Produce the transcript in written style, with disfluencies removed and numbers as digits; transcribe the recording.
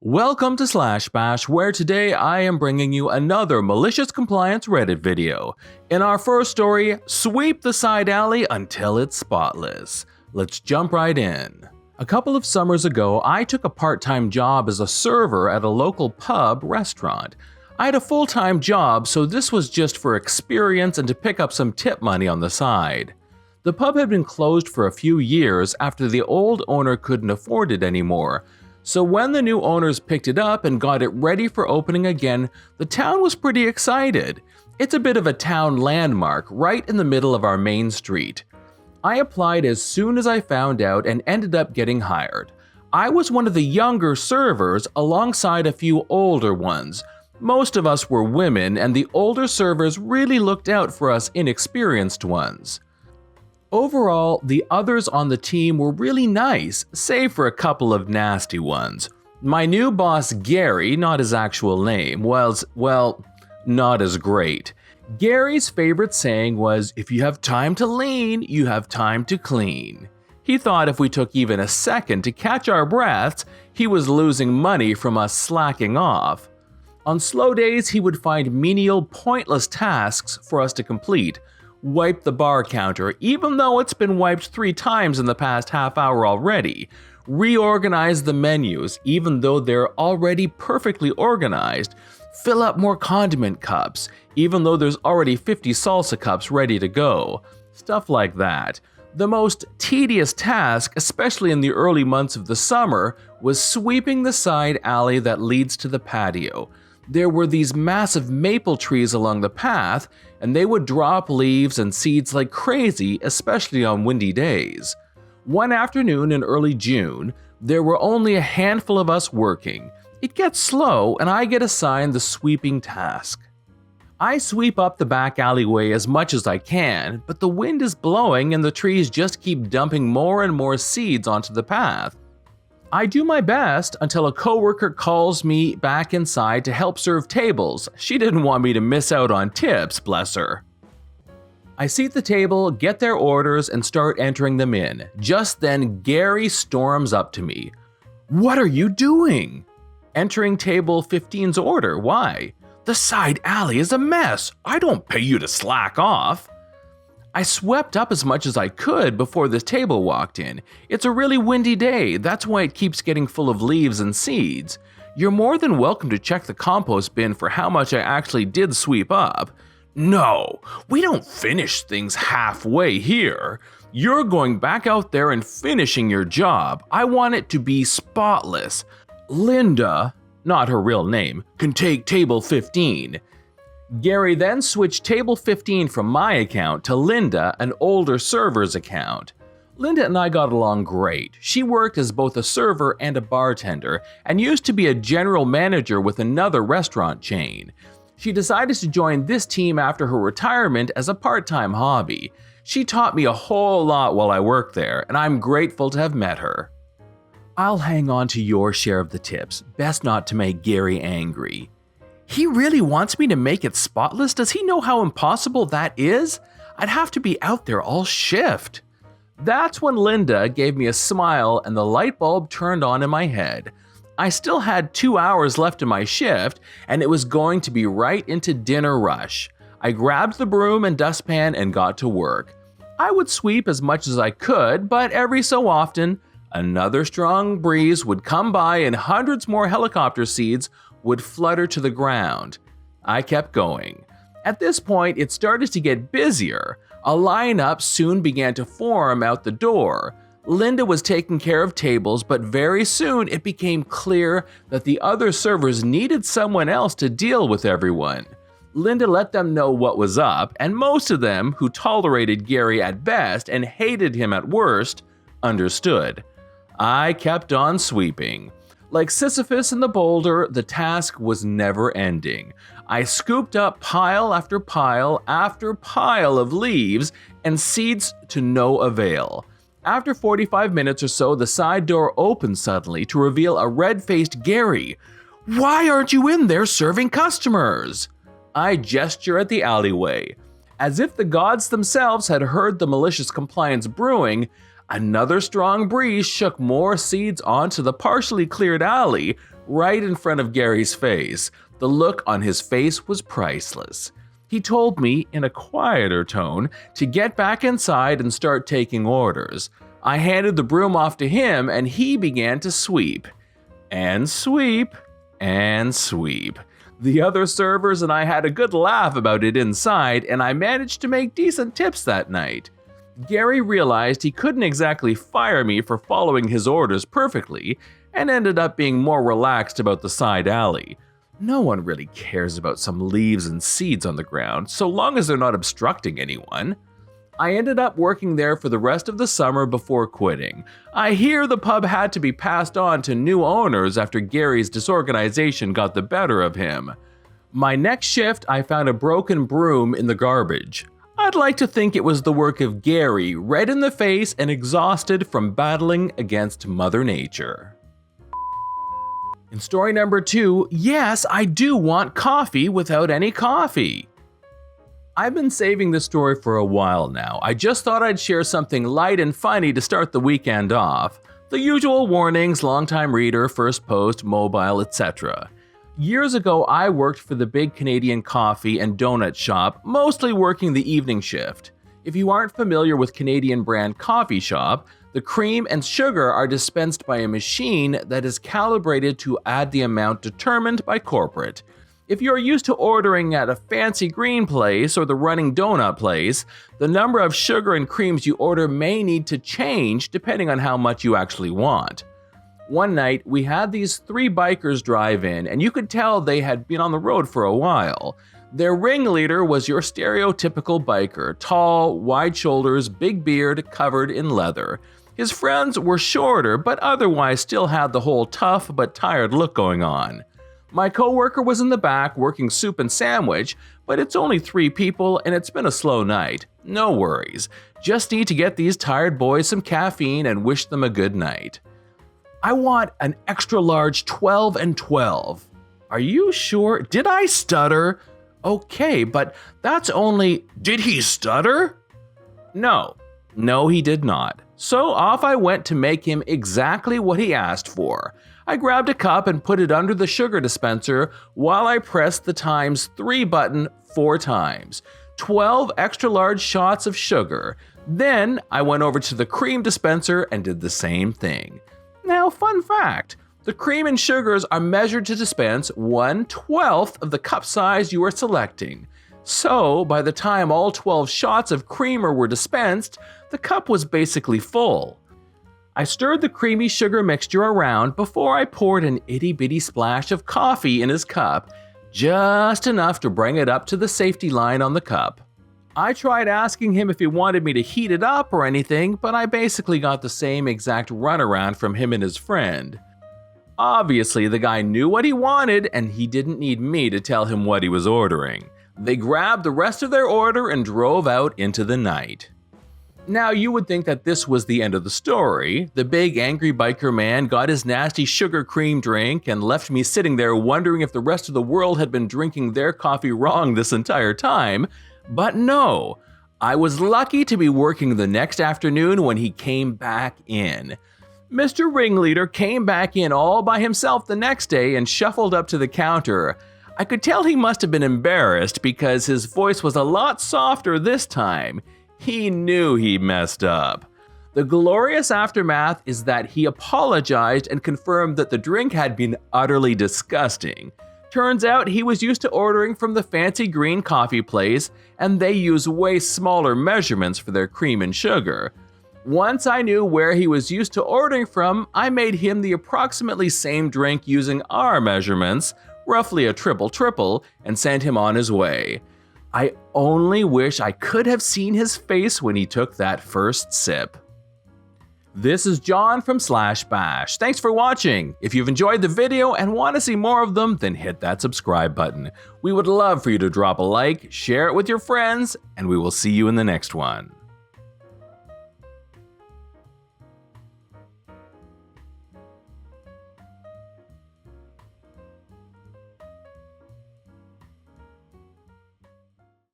Welcome to Slash Bash, where today I am bringing you another malicious compliance Reddit video. In our first story, sweep the side alley until it's spotless. Let's jump right in. A couple of summers ago, I took a part-time job as a server at a local pub restaurant. I had a full-time job, so this was just for experience and to pick up some tip money on the side. The pub had been closed for a few years after the old owner couldn't afford it anymore. So when the new owners picked it up and got it ready for opening again, the town was pretty excited. It's a bit of a town landmark right in the middle of our main street. I applied as soon as I found out and ended up getting hired. I was one of the younger servers alongside a few older ones. Most of us were women, and the older servers really looked out for us inexperienced ones. Overall, the others on the team were really nice, save for a couple of nasty ones. My new boss Gary, not his actual name, was, well, not as great. Gary's favorite saying was, "If you have time to lean, you have time to clean." He thought if we took even a second to catch our breaths, he was losing money from us slacking off. On slow days, he would find menial, pointless tasks for us to complete. Wipe the bar counter, even though it's been wiped 3 times in the past half hour already. Reorganize the menus, even though they're already perfectly organized. Fill up more condiment cups, even though there's already 50 salsa cups ready to go. Stuff like that. The most tedious task, especially in the early months of the summer, was sweeping the side alley that leads to the patio. There were these massive maple trees along the path, and they would drop leaves and seeds like crazy, especially on windy days. One afternoon in early June, there were only a handful of us working. It gets slow, and I get assigned the sweeping task. I sweep up the back alleyway as much as I can, but the wind is blowing and the trees just keep dumping more and more seeds onto the path. I do my best until a coworker calls me back inside to help serve tables. She didn't want me to miss out on tips, bless her. I seat the table, get their orders, and start entering them in. Just then, Gary storms up to me. "What are you doing?" "Entering table 15's order. Why?" "The side alley is a mess. I don't pay you to slack off." I swept up as much as I could before this table walked in. It's a really windy day, that's why it keeps getting full of leaves and seeds. You're more than welcome to check the compost bin for how much I actually did sweep up. "No, we don't finish things halfway here. You're going back out there and finishing your job. I want it to be spotless. Linda," not her real name, "can take table 15. Gary then switched table 15 from my account to Linda, an older server's account. Linda and I got along great. She worked as both a server and a bartender, and used to be a general manager with another restaurant chain. She decided to join this team after her retirement as a part-time hobby. She taught me a whole lot while I worked there, and I'm grateful to have met her. I'll hang on to your share of the tips, best not to make Gary angry. He really wants me to make it spotless? Does he know how impossible that is? I'd have to be out there all shift. That's when Linda gave me a smile and the light bulb turned on in my head. I still had 2 hours left in my shift, and it was going to be right into dinner rush. I grabbed the broom and dustpan and got to work. I would sweep as much as I could, but every so often, another strong breeze would come by and hundreds more helicopter seeds would flutter to the ground. I kept going. At this point, it started to get busier. A lineup soon began to form out the door. Linda was taking care of tables, but very soon it became clear that the other servers needed someone else to deal with everyone. Linda let them know what was up, and most of them, who tolerated Gary at best and hated him at worst, understood. I kept on sweeping. Like Sisyphus in the boulder, the task was never ending. I scooped up pile after pile after pile of leaves and seeds to no avail. After 45 minutes or so, the side door opened suddenly to reveal a red-faced Gary. "Why aren't you in there serving customers?" I gesture at the alleyway. As if the gods themselves had heard the malicious compliance brewing, another strong breeze shook more seeds onto the partially cleared alley, right in front of Gary's face. The look on his face was priceless. He told me, in a quieter tone, to get back inside and start taking orders. I handed the broom off to him and he began to sweep. And sweep. And sweep. The other servers and I had a good laugh about it inside, and I managed to make decent tips that night. Gary realized he couldn't exactly fire me for following his orders perfectly, and ended up being more relaxed about the side alley. No one really cares about some leaves and seeds on the ground, so long as they're not obstructing anyone. I ended up working there for the rest of the summer before quitting. I hear the pub had to be passed on to new owners after Gary's disorganization got the better of him. My next shift, I found a broken broom in the garbage. I'd like to think it was the work of Gary, red in the face and exhausted from battling against Mother Nature. In story number 2, yes, I do want coffee without any coffee. I've been saving this story for a while now. I just thought I'd share something light and funny to start the weekend off. The usual warnings, long-time reader, first post, mobile, etc. Years ago, I worked for the big Canadian coffee and donut shop, mostly working the evening shift. If you aren't familiar with Canadian brand coffee shop, the cream and sugar are dispensed by a machine that is calibrated to add the amount determined by corporate. If you're used to ordering at a fancy green place or the running donut place, the number of sugar and creams you order may need to change depending on how much you actually want. One night, we had these 3 bikers drive in, and you could tell they had been on the road for a while. Their ringleader was your stereotypical biker, tall, wide shoulders, big beard, covered in leather. His friends were shorter, but otherwise still had the whole tough but tired look going on. My coworker was in the back working soup and sandwich, but it's only 3 people and it's been a slow night. No worries. Just need to get these tired boys some caffeine and wish them a good night. I want an extra large 12 and 12. Are you sure? Did I stutter? Okay, but that's only... Did he stutter? No, he did not. So off I went to make him exactly what he asked for. I grabbed a cup and put it under the sugar dispenser while I pressed the ×3 button 4 times. 12 extra large shots of sugar. Then I went over to the cream dispenser and did the same thing. Now, fun fact, the cream and sugars are measured to dispense 1/12 of the cup size you are selecting. So, by the time all 12 shots of creamer were dispensed, the cup was basically full. I stirred the creamy sugar mixture around before I poured an itty-bitty splash of coffee in his cup, just enough to bring it up to the safety line on the cup. I tried asking him if he wanted me to heat it up or anything, but I basically got the same exact runaround from him and his friend. Obviously, the guy knew what he wanted, and he didn't need me to tell him what he was ordering. They grabbed the rest of their order and drove out into the night. Now, you would think that this was the end of the story. The big angry biker man got his nasty sugar cream drink and left me sitting there wondering if the rest of the world had been drinking their coffee wrong this entire time. But no, I was lucky to be working the next afternoon when he came back in. Mr. Ringleader came back in all by himself the next day and shuffled up to the counter. I could tell he must have been embarrassed because his voice was a lot softer this time. He knew he messed up. The glorious aftermath is that he apologized and confirmed that the drink had been utterly disgusting. Turns out he was used to ordering from the fancy green coffee place, and they use way smaller measurements for their cream and sugar. Once I knew where he was used to ordering from, I made him the approximately same drink using our measurements, roughly a triple, and sent him on his way. I only wish I could have seen his face when he took that first sip. This is John from /bash. Thanks for watching. If you've enjoyed the video and want to see more of them, then hit that subscribe button. We would love for you to drop a like, share it with your friends, and we will see you in the next one.